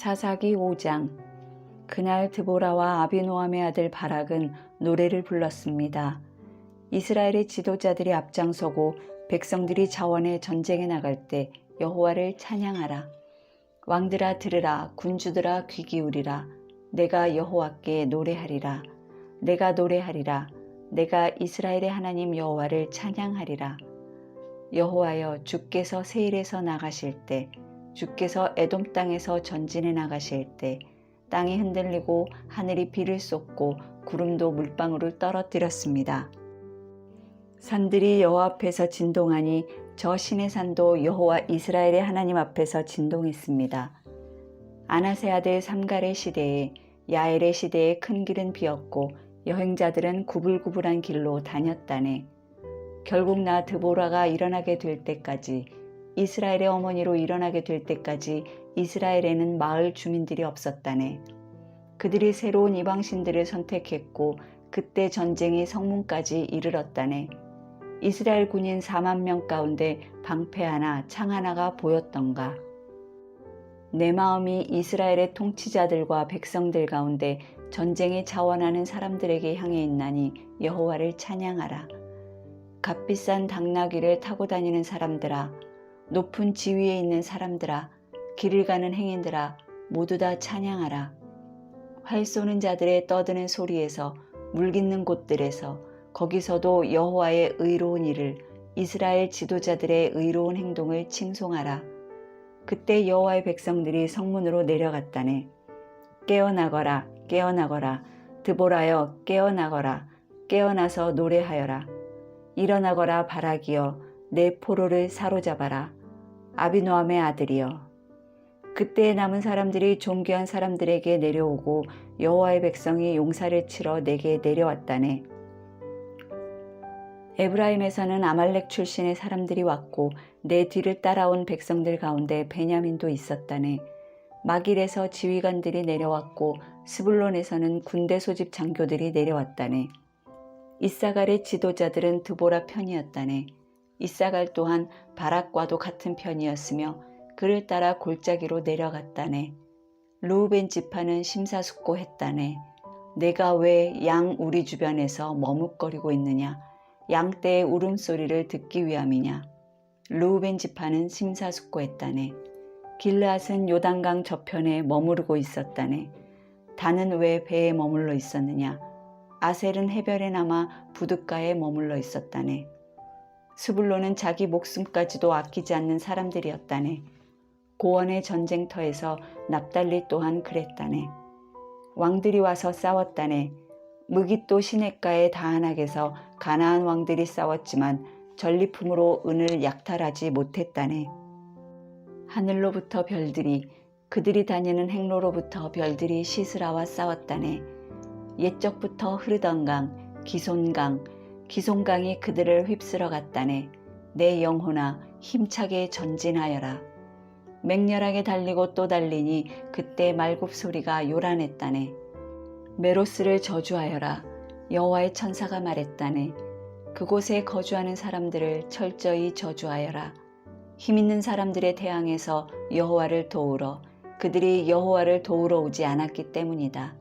사사기 5장. 그날 드보라와 아비노함의 아들 바락은 노래를 불렀습니다. 이스라엘의 지도자들이 앞장서고 백성들이 자원해 전쟁에 나갈 때 여호와를 찬양하라. 왕들아 들으라. 군주들아 귀 기울이라. 내가 여호와께 노래하리라. 내가 노래하리라. 내가 이스라엘의 하나님 여호와를 찬양하리라. 여호와여, 주께서 세일에서 나가실 때, 주께서 에돔 땅에서 전진해 나가실 때 땅이 흔들리고 하늘이 비를 쏟고 구름도 물방울을 떨어뜨렸습니다. 산들이 여호와 앞에서 진동하니 저 신의 산도 여호와 이스라엘의 하나님 앞에서 진동했습니다. 아나세 아들 삼갈의 시대에, 야엘의 시대에 큰 길은 비었고 여행자들은 구불구불한 길로 다녔다네. 결국 나 드보라가 일어나게 될 때까지, 이스라엘의 어머니로 일어나게 될 때까지 이스라엘에는 마을 주민들이 없었다네. 그들이 새로운 이방신들을 선택했고 그때 전쟁이 성문까지 이르렀다네. 이스라엘 군인 4만 명 가운데 방패 하나, 창 하나가 보였던가. 내 마음이 이스라엘의 통치자들과 백성들 가운데 전쟁에 자원하는 사람들에게 향해 있나니 여호와를 찬양하라. 값비싼 당나귀를 타고 다니는 사람들아, 높은 지위에 있는 사람들아, 길을 가는 행인들아, 모두 다 찬양하라. 활 쏘는 자들의 떠드는 소리에서, 물 깃는 곳들에서, 거기서도 여호와의 의로운 일을, 이스라엘 지도자들의 의로운 행동을 칭송하라. 그때 여호와의 백성들이 성문으로 내려갔다네. 깨어나거라, 깨어나거라. 드보라여, 깨어나거라. 깨어나서 노래하여라. 일어나거라 바락이여, 내 포로를 사로잡아라. 아비노함의 아들이여. 그때 남은 사람들이 존귀한 사람들에게 내려오고 여호와의 백성이 용사를 치러 내게 내려왔다네. 에브라임에서는 아말렉 출신의 사람들이 왔고 내 뒤를 따라온 백성들 가운데 베냐민도 있었다네. 마길에서 지휘관들이 내려왔고 스불론에서는 군대 소집 장교들이 내려왔다네. 이사갈의 지도자들은 드보라 편이었다네. 이사갈 또한 바락과도 같은 편이었으며 그를 따라 골짜기로 내려갔다네. 르우벤 지파는 심사숙고했다네. 내가 왜 양 우리 주변에서 머뭇거리고 있느냐? 양떼의 울음소리를 듣기 위함이냐? 르우벤 지파는 심사숙고했다네. 길르앗은 요단강 저편에 머무르고 있었다네. 단은 왜 배에 머물러 있었느냐? 아셀은 해변에 남아 부둣가에 머물러 있었다네. 스불론은 자기 목숨까지도 아끼지 않는 사람들이었다네. 고원의 전쟁터에서 납달리 또한 그랬다네. 왕들이 와서 싸웠다네. 무깃도 시냇가의 다한악에서 가나안 왕들이 싸웠지만 전리품으로 은을 약탈하지 못했다네. 하늘로부터 별들이, 그들이 다니는 행로로부터 별들이 시스라와 싸웠다네. 옛적부터 흐르던 강, 기손강이 그들을 휩쓸어 갔다네. 내 영혼아, 힘차게 전진하여라. 맹렬하게 달리고 또 달리니 그때 말굽 소리가 요란했다네. 메로스를 저주하여라. 여호와의 천사가 말했다네. 그곳에 거주하는 사람들을 철저히 저주하여라. 힘있는 사람들의 태양에서 여호와를 도우러, 그들이 여호와를 도우러 오지 않았기 때문이다.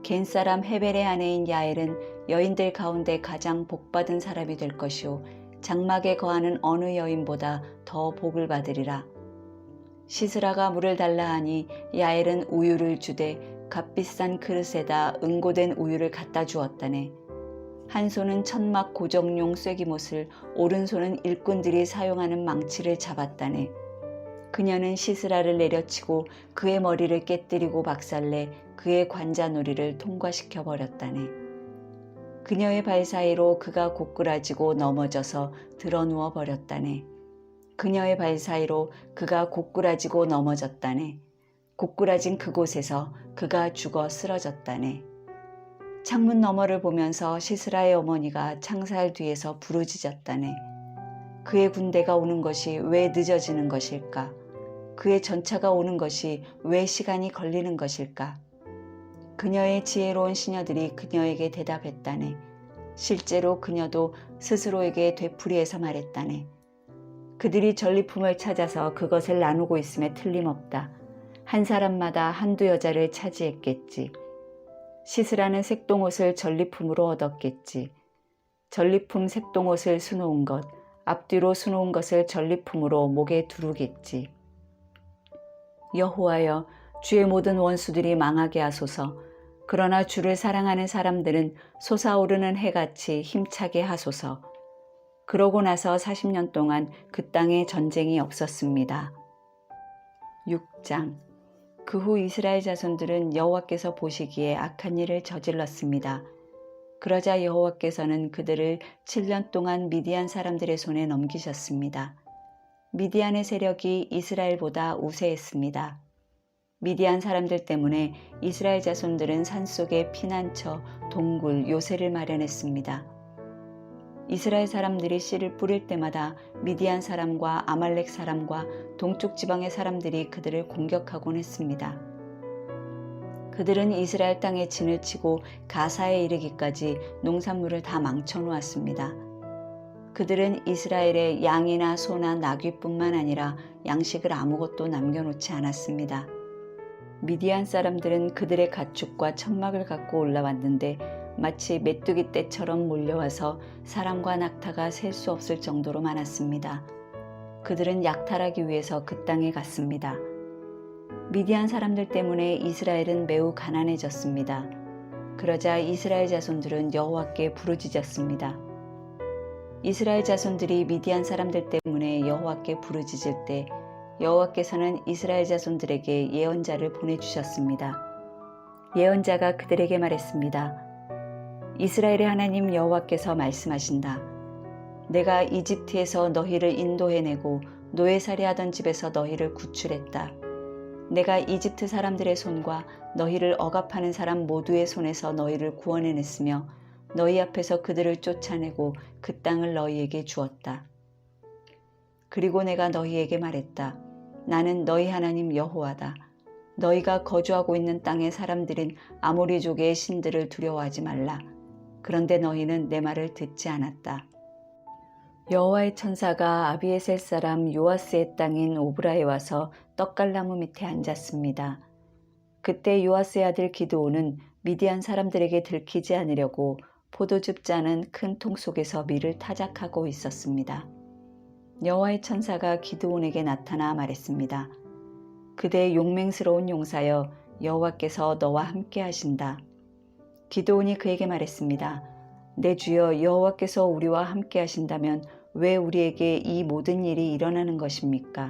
겐 사람 헤벨의 아내인 야엘은 여인들 가운데 가장 복받은 사람이 될 것이요 장막에 거하는 어느 여인보다 더 복을 받으리라. 시스라가 물을 달라 하니 야엘은 우유를 주되 값비싼 그릇에다 응고된 우유를 갖다 주었다네. 한 손은 천막 고정용 쐐기못을, 오른손은 일꾼들이 사용하는 망치를 잡았다네. 그녀는 시스라를 내려치고 그의 머리를 깨뜨리고 박살내 그의 관자놀이를 통과시켜 버렸다네. 그녀의 발 사이로 그가 고꾸라지고 넘어져서 드러누워 버렸다네. 그녀의 발 사이로 그가 고꾸라지고 넘어졌다네. 고꾸라진 그곳에서 그가 죽어 쓰러졌다네. 창문 너머를 보면서 시스라의 어머니가 창살 뒤에서 부르짖었다네. 그의 군대가 오는 것이 왜 늦어지는 것일까? 그의 전차가 오는 것이 왜 시간이 걸리는 것일까? 그녀의 지혜로운 시녀들이 그녀에게 대답했다네. 실제로 그녀도 스스로에게 되풀이해서 말했다네. 그들이 전리품을 찾아서 그것을 나누고 있음에 틀림없다. 한 사람마다 한두 여자를 차지했겠지. 시스라는 색동옷을 전리품으로 얻었겠지. 전리품 색동옷을 수놓은 것, 앞뒤로 수놓은 것을 전리품으로 목에 두르겠지. 여호와여, 주의 모든 원수들이 망하게 하소서. 그러나 주를 사랑하는 사람들은 솟아오르는 해같이 힘차게 하소서. 그러고 나서 40년 동안 그 땅에 전쟁이 없었습니다. 6장. 그 후 이스라엘 자손들은 여호와께서 보시기에 악한 일을 저질렀습니다. 그러자 여호와께서는 그들을 7년 동안 미디안 사람들의 손에 넘기셨습니다. 미디안의 세력이 이스라엘보다 우세했습니다. 미디안 사람들 때문에 이스라엘 자손들은 산속에 피난처, 동굴, 요새를 마련했습니다. 이스라엘 사람들이 씨를 뿌릴 때마다 미디안 사람과 아말렉 사람과 동쪽 지방의 사람들이 그들을 공격하곤 했습니다. 그들은 이스라엘 땅에 진을 치고 가사에 이르기까지 농산물을 다 망쳐놓았습니다. 그들은 이스라엘의 양이나 소나 나귀뿐만 아니라 양식을 아무것도 남겨놓지 않았습니다. 미디안 사람들은 그들의 가축과 천막을 갖고 올라왔는데 마치 메뚜기 떼처럼 몰려와서 사람과 낙타가 셀 수 없을 정도로 많았습니다. 그들은 약탈하기 위해서 그 땅에 갔습니다. 미디안 사람들 때문에 이스라엘은 매우 가난해졌습니다. 그러자 이스라엘 자손들은 여호와께 부르짖었습니다. 이스라엘 자손들이 미디안 사람들 때문에 여호와께 부르짖을 때 여호와께서는 이스라엘 자손들에게 예언자를 보내주셨습니다. 예언자가 그들에게 말했습니다. 이스라엘의 하나님 여호와께서 말씀하신다. 내가 이집트에서 너희를 인도해내고 노예살이 하던 집에서 너희를 구출했다. 내가 이집트 사람들의 손과 너희를 억압하는 사람 모두의 손에서 너희를 구원해냈으며 너희 앞에서 그들을 쫓아내고 그 땅을 너희에게 주었다. 그리고 내가 너희에게 말했다. 나는 너희 하나님 여호와다. 너희가 거주하고 있는 땅의 사람들인 아모리족의 신들을 두려워하지 말라. 그런데 너희는 내 말을 듣지 않았다. 여호와의 천사가 아비에셀 사람 요아스의 땅인 오브라에 와서 떡갈나무 밑에 앉았습니다. 그때 요아스의 아들 기드온은 미디안 사람들에게 들키지 않으려고 포도즙 짜는 큰 통 속에서 밀을 타작하고 있었습니다. 여호와의 천사가 기드온에게 나타나 말했습니다. 그대 용맹스러운 용사여, 여호와께서 너와 함께 하신다. 기드온이 그에게 말했습니다. 내 주여, 여호와께서 우리와 함께 하신다면 왜 우리에게 이 모든 일이 일어나는 것입니까?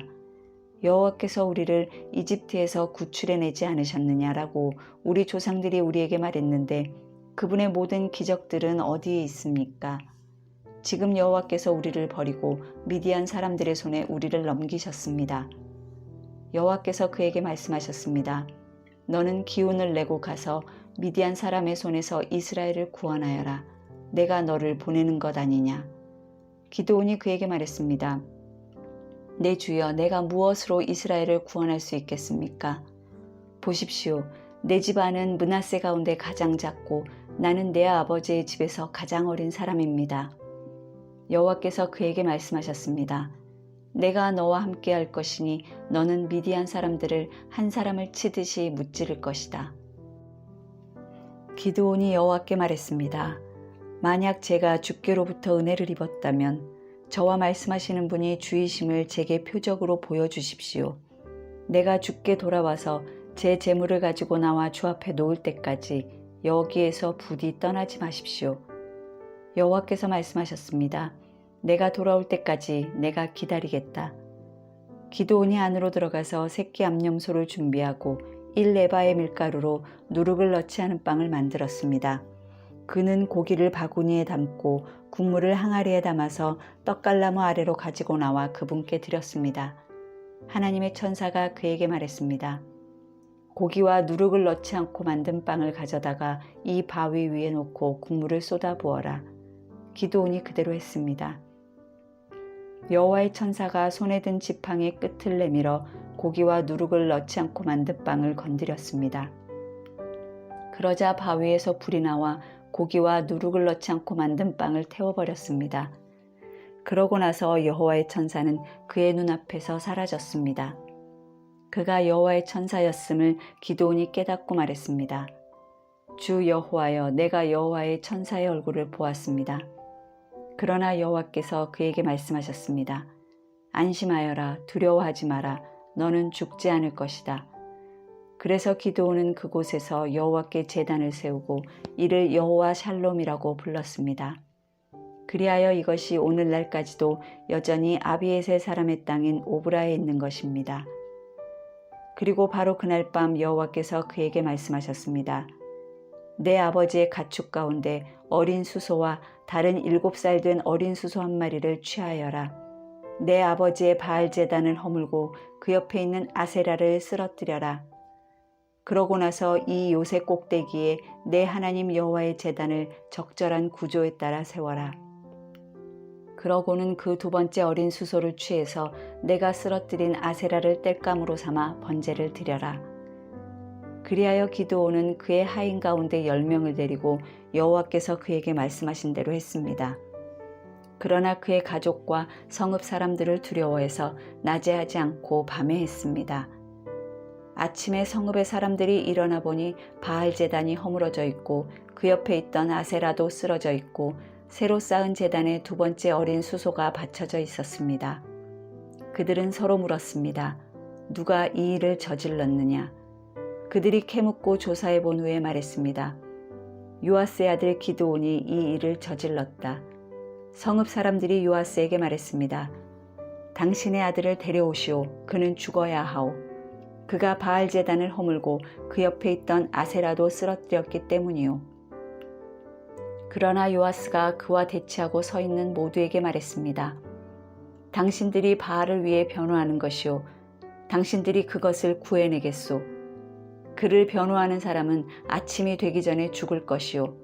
여호와께서 우리를 이집트에서 구출해내지 않으셨느냐라고 우리 조상들이 우리에게 말했는데 그분의 모든 기적들은 어디에 있습니까? 지금 여호와께서 우리를 버리고 미디안 사람들의 손에 우리를 넘기셨습니다. 여호와께서 그에게 말씀하셨습니다. 너는 기운을 내고 가서 미디안 사람의 손에서 이스라엘을 구원하여라. 내가 너를 보내는 것 아니냐. 기드온이 그에게 말했습니다. 내 주여, 내가 무엇으로 이스라엘을 구원할 수 있겠습니까? 보십시오. 내 집안은 므낫세 가운데 가장 작고 나는 내 아버지의 집에서 가장 어린 사람입니다. 여호와께서 그에게 말씀하셨습니다. 내가 너와 함께 할 것이니 너는 미디안 사람들을 한 사람을 치듯이 무찌를 것이다. 기드온이 여호와께 말했습니다. 만약 제가 주께로부터 은혜를 입었다면 저와 말씀하시는 분이 주이심을 제게 표적으로 보여주십시오. 내가 주께 돌아와서 제 재물을 가지고 나와 주 앞에 놓을 때까지 여기에서 부디 떠나지 마십시오. 여호와께서 말씀하셨습니다. 내가 돌아올 때까지 내가 기다리겠다. 기드온이 안으로 들어가서 새끼 암염소를 준비하고 1레바의 밀가루로 누룩을 넣지 않은 빵을 만들었습니다. 그는 고기를 바구니에 담고 국물을 항아리에 담아서 떡갈나무 아래로 가지고 나와 그분께 드렸습니다. 하나님의 천사가 그에게 말했습니다. 고기와 누룩을 넣지 않고 만든 빵을 가져다가 이 바위 위에 놓고 국물을 쏟아 부어라. 기드온이 그대로 했습니다. 여호와의 천사가 손에 든 지팡이 끝을 내밀어 고기와 누룩을 넣지 않고 만든 빵을 건드렸습니다. 그러자 바위에서 불이 나와 고기와 누룩을 넣지 않고 만든 빵을 태워버렸습니다. 그러고 나서 여호와의 천사는 그의 눈앞에서 사라졌습니다. 그가 여호와의 천사였음을 기드온이 깨닫고 말했습니다. 주 여호와여, 내가 여호와의 천사의 얼굴을 보았습니다. 그러나 여호와께서 그에게 말씀하셨습니다. 안심하여라, 두려워하지 마라, 너는 죽지 않을 것이다. 그래서 기드온은 그곳에서 여호와께 제단을 세우고 이를 여호와 샬롬이라고 불렀습니다. 그리하여 이것이 오늘날까지도 여전히 아비에셀 사람의 땅인 오브라에 있는 것입니다. 그리고 바로 그날 밤 여호와께서 그에게 말씀하셨습니다. 내 아버지의 가축 가운데 어린 수소와 다른 7살 된 어린 수소 한 마리를 취하여라. 내 아버지의 바알 제단을 허물고 그 옆에 있는 아세라를 쓰러뜨려라. 그러고 나서 이 요새 꼭대기에 내 하나님 여호와의 제단을 적절한 구조에 따라 세워라. 그러고는 그 두 번째 어린 수소를 취해서 내가 쓰러뜨린 아세라를 땔감으로 삼아 번제를 드려라. 그리하여 기드온은 그의 하인 가운데 10명을 데리고 여호와께서 그에게 말씀하신 대로 했습니다. 그러나 그의 가족과 성읍 사람들을 두려워해서 낮에 하지 않고 밤에 했습니다. 아침에 성읍의 사람들이 일어나 보니 바알 제단이 허물어져 있고 그 옆에 있던 아세라도 쓰러져 있고 새로 쌓은 제단에 두 번째 어린 수소가 받쳐져 있었습니다. 그들은 서로 물었습니다. 누가 이 일을 저질렀느냐? 그들이 캐묻고 조사해 본 후에 말했습니다. 요아스의 아들 기드온이 이 일을 저질렀다. 성읍 사람들이 요아스에게 말했습니다. 당신의 아들을 데려오시오. 그는 죽어야 하오. 그가 바알 제단을 허물고 그 옆에 있던 아세라도 쓰러뜨렸기 때문이오. 그러나 요아스가 그와 대치하고 서 있는 모두에게 말했습니다. 당신들이 바알을 위해 변호하는 것이오. 당신들이 그것을 구해내겠소. 그를 변호하는 사람은 아침이 되기 전에 죽을 것이오.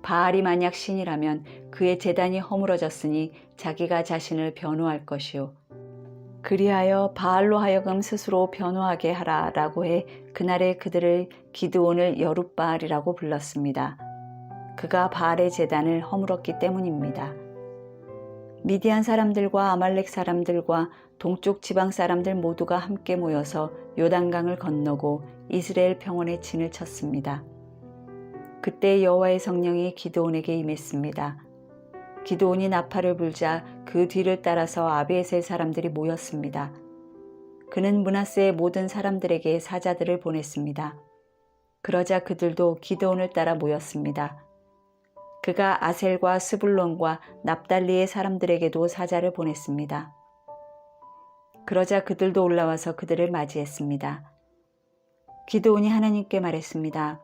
바알이 만약 신이라면 그의 제단이 허물어졌으니 자기가 자신을 변호할 것이오. 그리하여 바알로 하여금 스스로 변호하게 하라라고 해 그날에 그들을 기드온을 여룻바알이라고 불렀습니다. 그가 바알의 제단을 허물었기 때문입니다. 미디안 사람들과 아말렉 사람들과 동쪽 지방 사람들 모두가 함께 모여서 요단강을 건너고 이스라엘 평원에 진을 쳤습니다. 그때 여호와의 성령이 기드온에게 임했습니다. 기드온이 나팔을 불자 그 뒤를 따라서 아비에셀 사람들이 모였습니다. 그는 므낫세의 모든 사람들에게 사자들을 보냈습니다. 그러자 그들도 기드온을 따라 모였습니다. 그가 아셀과 스불론과 납달리의 사람들에게도 사자를 보냈습니다. 그러자 그들도 올라와서 그들을 맞이했습니다. 기드온이 하나님께 말했습니다.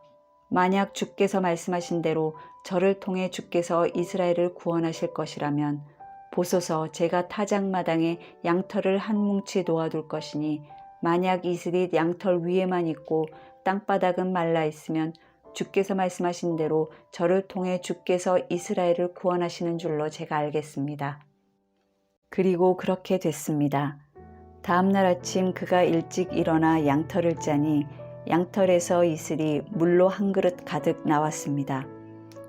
만약 주께서 말씀하신 대로 저를 통해 주께서 이스라엘을 구원하실 것이라면 보소서 제가 타작마당에 양털을 한 뭉치 놓아둘 것이니 만약 이슬이 양털 위에만 있고 땅바닥은 말라 있으면 주께서 말씀하신 대로 저를 통해 주께서 이스라엘을 구원하시는 줄로 제가 알겠습니다. 그리고 그렇게 됐습니다. 다음 날 아침 그가 일찍 일어나 양털을 짜니 양털에서 이슬이 물로 한 그릇 가득 나왔습니다.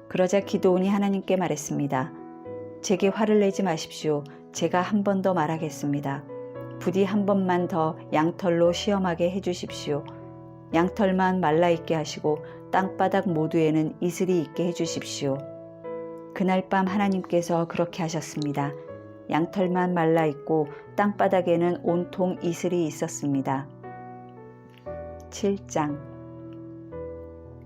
그러자 기드온이 하나님께 말했습니다. 제게 화를 내지 마십시오. 제가 한 번 더 말하겠습니다. 부디 한 번만 더 양털로 시험하게 해주십시오. 양털만 말라있게 하시고 땅바닥 모두에는 이슬이 있게 해주십시오. 그날 밤 하나님께서 그렇게 하셨습니다. 양털만 말라있고 땅바닥에는 온통 이슬이 있었습니다. 7장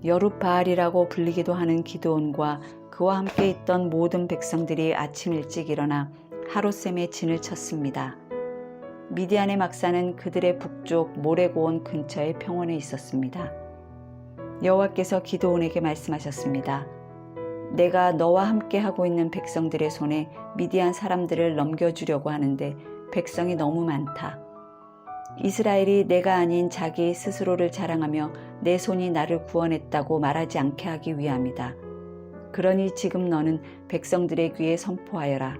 여룻바알이라고 불리기도 하는 기드온과 그와 함께 있던 모든 백성들이 아침 일찍 일어나 하롯셈에 진을 쳤습니다. 미디안의 막사는 그들의 북쪽 모레고온 근처의 평원에 있었습니다. 여호와께서 기드온에게 말씀하셨습니다. 내가 너와 함께 하고 있는 백성들의 손에 미디안 사람들을 넘겨주려고 하는데 백성이 너무 많다. 이스라엘이 내가 아닌 자기 스스로를 자랑하며 내 손이 나를 구원했다고 말하지 않게 하기 위함이다. 그러니 지금 너는 백성들의 귀에 선포하여라.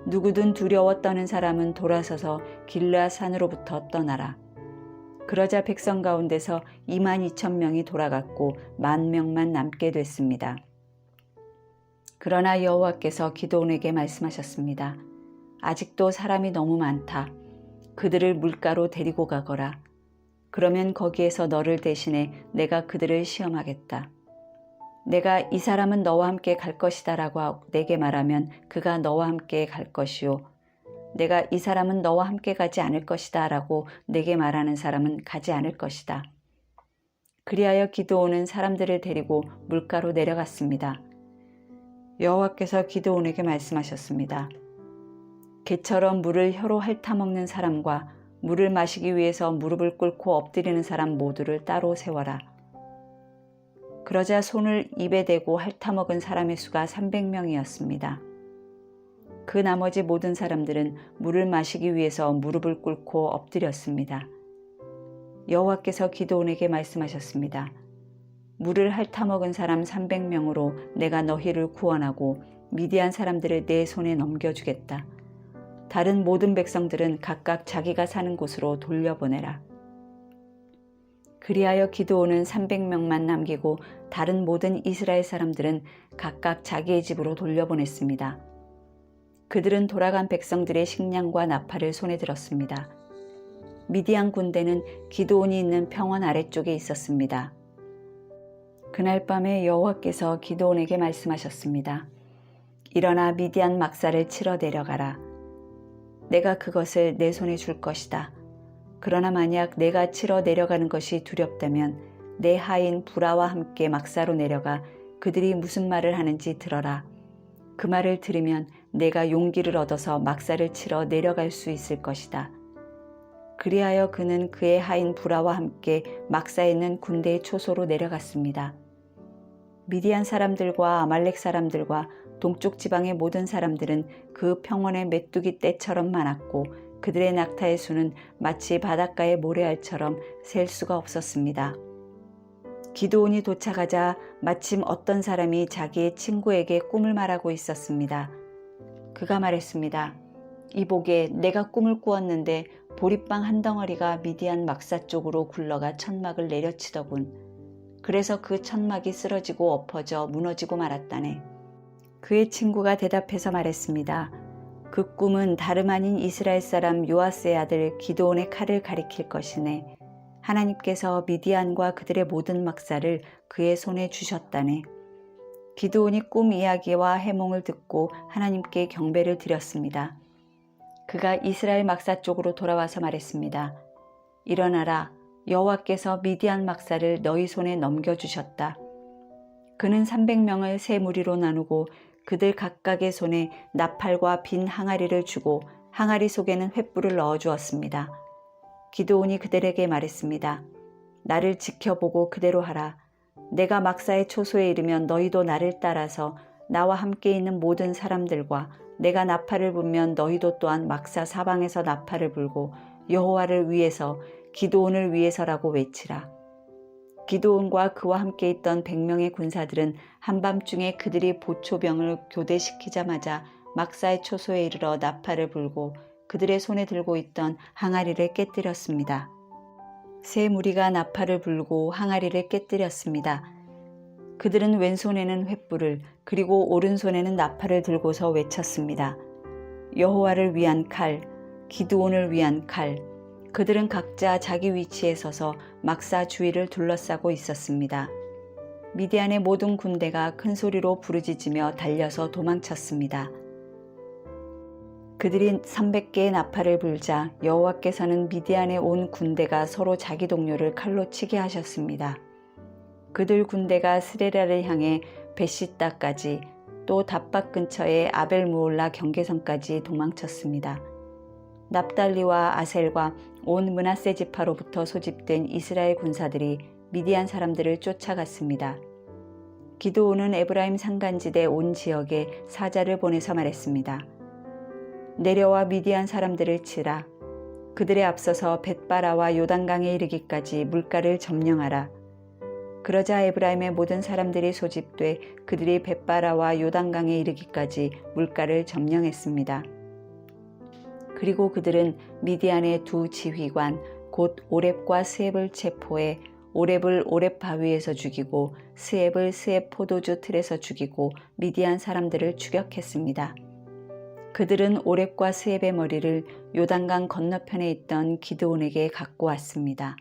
누구든 두려워 떠는 사람은 돌아서서 길르앗 산으로부터 떠나라. 그러자 백성 가운데서 22,000명이 돌아갔고 10,000명만 남게 됐습니다. 그러나 여호와께서 기드온에게 말씀하셨습니다. 아직도 사람이 너무 많다. 그들을 물가로 데리고 가거라. 그러면 거기에서 너를 대신해 내가 그들을 시험하겠다. 내가 이 사람은 너와 함께 갈 것이다 라고 내게 말하면 그가 너와 함께 갈 것이요. 내가 이 사람은 너와 함께 가지 않을 것이다 라고 내게 말하는 사람은 가지 않을 것이다. 그리하여 기드온은 사람들을 데리고 물가로 내려갔습니다. 여호와께서 기드온에게 말씀하셨습니다. 개처럼 물을 혀로 핥아먹는 사람과 물을 마시기 위해서 무릎을 꿇고 엎드리는 사람 모두를 따로 세워라. 그러자 손을 입에 대고 핥아먹은 사람의 수가 300명이었습니다. 그 나머지 모든 사람들은 물을 마시기 위해서 무릎을 꿇고 엎드렸습니다. 여호와께서 기드온에게 말씀하셨습니다. 물을 핥아먹은 사람 300명으로 내가 너희를 구원하고 미디안 사람들을 내 손에 넘겨주겠다. 다른 모든 백성들은 각각 자기가 사는 곳으로 돌려보내라. 그리하여 기드온은 300명만 남기고 다른 모든 이스라엘 사람들은 각각 자기의 집으로 돌려보냈습니다. 그들은 돌아간 백성들의 식량과 나팔을 손에 들었습니다. 미디안 군대는 기드온이 있는 평원 아래쪽에 있었습니다. 그날 밤에 여호와께서 기드온에게 말씀하셨습니다. 일어나 미디안 막사를 치러 내려가라. 내가 그것을 내 손에 줄 것이다. 그러나 만약 내가 치러 내려가는 것이 두렵다면 내 하인 부라와 함께 막사로 내려가 그들이 무슨 말을 하는지 들어라. 그 말을 들으면 내가 용기를 얻어서 막사를 치러 내려갈 수 있을 것이다. 그리하여 그는 그의 하인 부라와 함께 막사에 있는 군대의 초소로 내려갔습니다. 미디안 사람들과 아말렉 사람들과 동쪽 지방의 모든 사람들은 그 평원의 메뚜기 떼처럼 많았고 그들의 낙타의 수는 마치 바닷가의 모래알처럼 셀 수가 없었습니다. 기드온이 도착하자 마침 어떤 사람이 자기의 친구에게 꿈을 말하고 있었습니다. 그가 말했습니다. 이보게 내가 꿈을 꾸었는데 보리빵 한 덩어리가 미디안 막사 쪽으로 굴러가 천막을 내려치더군. 그래서 그 천막이 쓰러지고 엎어져 무너지고 말았다네. 그의 친구가 대답해서 말했습니다. 그 꿈은 다름 아닌 이스라엘 사람 요아스의 아들 기드온의 칼을 가리킬 것이네. 하나님께서 미디안과 그들의 모든 막사를 그의 손에 주셨다네. 기드온이 꿈 이야기와 해몽을 듣고 하나님께 경배를 드렸습니다. 그가 이스라엘 막사 쪽으로 돌아와서 말했습니다. 일어나라. 여호와께서 미디안 막사를 너희 손에 넘겨주셨다. 그는 300명을 세 무리로 나누고 그들 각각의 손에 나팔과 빈 항아리를 주고 항아리 속에는 횃불을 넣어 주었습니다. 기드온이 그들에게 말했습니다. 나를 지켜보고 그대로 하라. 내가 막사의 초소에 이르면 너희도 나를 따라서 나와 함께 있는 모든 사람들과 내가 나팔을 불면 너희도 또한 막사 사방에서 나팔을 불고 여호와를 위해서 기드온을 위해서라고 외치라. 기드온과 그와 함께 있던 100명의 군사들은 한밤중에 그들이 보초병을 교대시키자마자 막사의 초소에 이르러 나팔을 불고 그들의 손에 들고 있던 항아리를 깨뜨렸습니다. 세 무리가 나팔을 불고 항아리를 깨뜨렸습니다. 그들은 왼손에는 횃불을 그리고 오른손에는 나팔을 들고서 외쳤습니다. 여호와를 위한 칼, 기드온을 위한 칼. 그들은 각자 자기 위치에 서서 막사 주위를 둘러싸고 있었습니다. 미디안의 모든 군대가 큰 소리로 부르짖으며 달려서 도망쳤습니다. 그들이 300개의 나팔을 불자 여호와께서는 미디안의 온 군대가 서로 자기 동료를 칼로 치게 하셨습니다. 그들 군대가 스레라를 향해 베시다까지 또 답박 근처의 아벨무올라 경계선까지 도망쳤습니다. 납달리와 아셀과 온 므낫세 지파로부터 소집된 이스라엘 군사들이 미디안 사람들을 쫓아갔습니다. 기드온은 에브라임 산간지대 온 지역에 사자를 보내서 말했습니다. 내려와 미디안 사람들을 치라. 그들에 앞서서 벳바라와 요단강에 이르기까지 물가를 점령하라. 그러자 에브라임의 모든 사람들이 소집돼 그들이 벳바라와 요단강에 이르기까지 물가를 점령했습니다. 그리고 그들은 미디안의 두 지휘관 곧 오렙과 스앱을 체포해 오렙을 오렙 바위에서 죽이고 스앱을 스앱 포도주 틀에서 죽이고 미디안 사람들을 추격했습니다. 그들은 오렙과 스앱의 머리를 요단강 건너편에 있던 기드온에게 갖고 왔습니다.